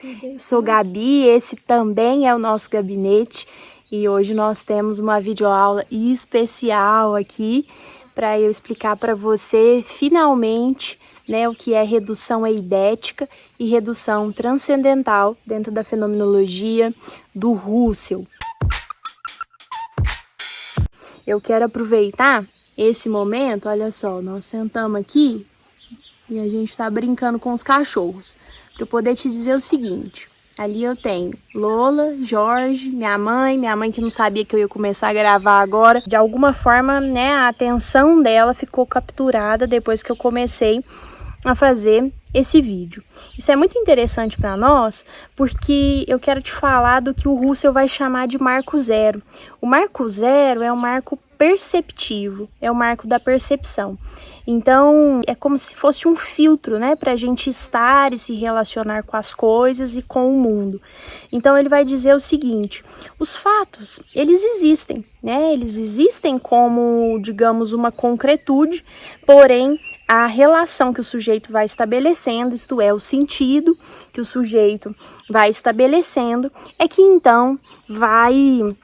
Eu sou Gabi, esse também é o nosso gabinete e hoje nós temos uma videoaula especial aqui para eu explicar para você finalmente, né, o que é redução eidética e redução transcendental dentro da fenomenologia do Russell. Eu quero aproveitar esse momento, olha só, nós sentamos aqui e a gente está brincando com os cachorros. Para eu poder te dizer o seguinte, ali eu tenho Lola, Jorge, minha mãe que não sabia que eu ia começar a gravar agora. De alguma forma, né, a atenção dela ficou capturada depois que eu comecei a fazer esse vídeo. Isso é muito interessante para nós, porque eu quero te falar do que o Russell vai chamar de marco zero. O marco zero é um marco perceptivo, é o marco da percepção. Então, é como se fosse um filtro, né, para a gente estar e se relacionar com as coisas e com o mundo. Então, ele vai dizer o seguinte, os fatos, eles existem, né, eles existem como, digamos, uma concretude, porém, a relação que o sujeito vai estabelecendo, isto é, o sentido que o sujeito vai estabelecendo, é que então vai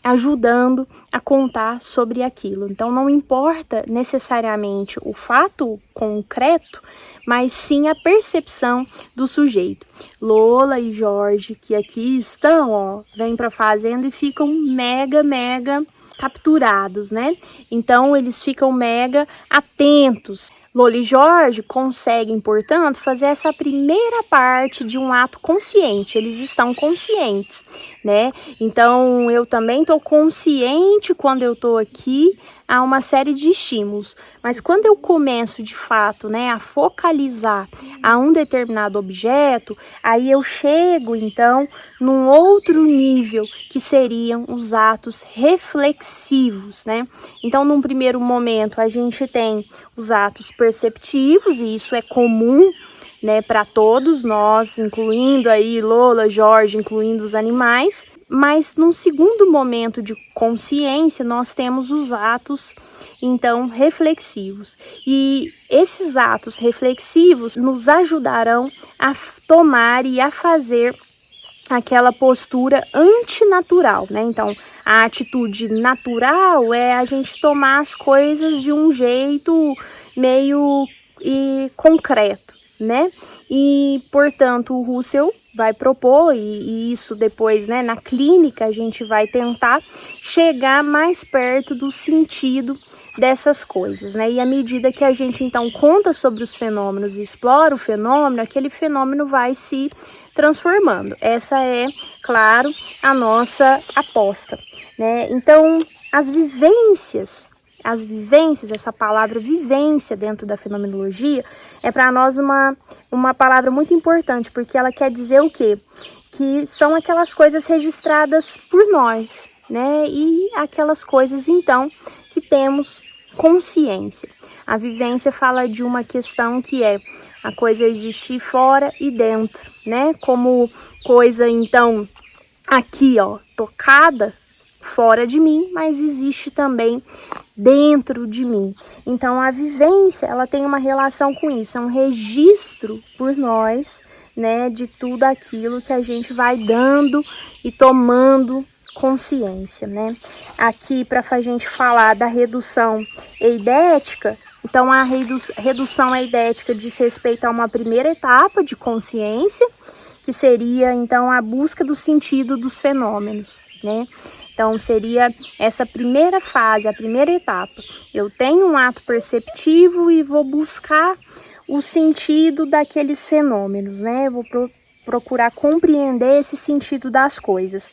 ajudando a contar sobre aquilo. Então não importa necessariamente o fato concreto, mas sim a percepção do sujeito. Lola e Jorge, que aqui estão, ó, vêm para a fazenda e ficam mega capturados, né? Então eles ficam mega atentos. Lola e Jorge conseguem, portanto, fazer essa primeira parte de um ato consciente. Eles estão conscientes, né? Então, eu também estou consciente quando eu estou aqui a uma série de estímulos. Mas quando eu começo, de fato, né, a focalizar a um determinado objeto, aí eu chego, então, num outro nível, que seriam os atos reflexivos, né? Então, num primeiro momento, a gente tem os atos perceptivos, e isso é comum, né, para todos nós, incluindo aí Lola, Jorge, incluindo os animais. Mas num segundo momento de consciência, nós temos os atos, então, reflexivos. E esses atos reflexivos nos ajudarão a tomar e a fazer aquela postura antinatural, né? Então, a atitude natural é a gente tomar as coisas de um jeito meio concreto, né? E, portanto, o Russell vai propor, e isso depois, né, na clínica, a gente vai tentar chegar mais perto do sentido dessas coisas, né? E à medida que a gente, então, conta sobre os fenômenos e explora o fenômeno, aquele fenômeno vai se transformando. Essa é, claro, a nossa aposta, né? Então, as vivências, essa palavra vivência dentro da fenomenologia é para nós uma palavra muito importante, porque ela quer dizer o quê? Que são aquelas coisas registradas por nós, né? E aquelas coisas, então, que temos consciência. A vivência fala de uma questão que é a coisa existir fora e dentro, né? Como coisa, então, aqui, ó, tocada fora de mim, mas existe também dentro de mim. Então, a vivência, ela tem uma relação com isso, é um registro por nós, né, de tudo aquilo que a gente vai dando e tomando consciência, né? Aqui, para a gente falar da redução eidética, então a redução eidética diz respeito a uma primeira etapa de consciência, que seria, então, a busca do sentido dos fenômenos, né? Então, seria essa primeira fase, a primeira etapa. Eu tenho um ato perceptivo e vou buscar o sentido daqueles fenômenos, né? Eu vou procurar compreender esse sentido das coisas.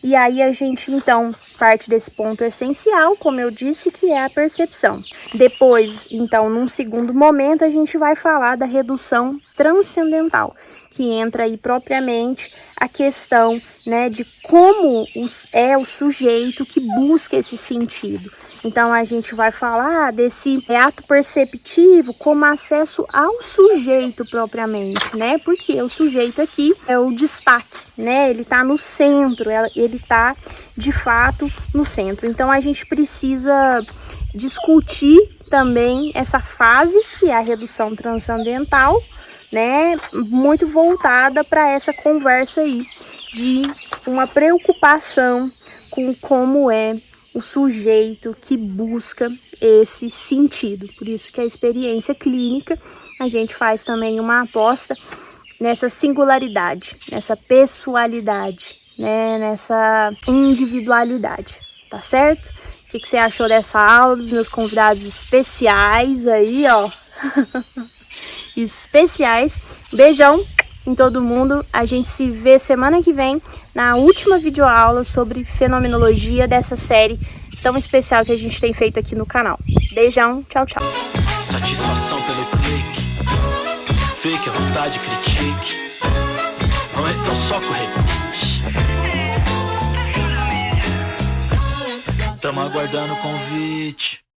E aí a gente, então, parte desse ponto essencial, como eu disse, que é a percepção. Depois, então, num segundo momento, a gente vai falar da redução transcendental, que entra aí propriamente a questão, né, de como é o sujeito que busca esse sentido. Então, a gente vai falar desse ato perceptivo como acesso ao sujeito propriamente, né? Porque o sujeito aqui é o destaque, né? Ele tá no centro, ele tá, de fato, no centro. Então, a gente precisa discutir também essa fase, que é a redução transcendental, né, muito voltada para essa conversa aí de uma preocupação com como é o sujeito que busca esse sentido. Por isso que a experiência clínica, a gente faz também uma aposta nessa singularidade, nessa pessoalidade, né, nessa individualidade, tá certo? O que você achou dessa aula, dos meus convidados especiais aí, ó? Especiais. Beijão em todo mundo. A gente se vê semana que vem na última videoaula sobre fenomenologia dessa série tão especial que a gente tem feito aqui no canal. Beijão, tchau, tchau. Satisfação pelo clique, fique à vontade, critique. Não é tão só corrente. Tamo aguardando o convite.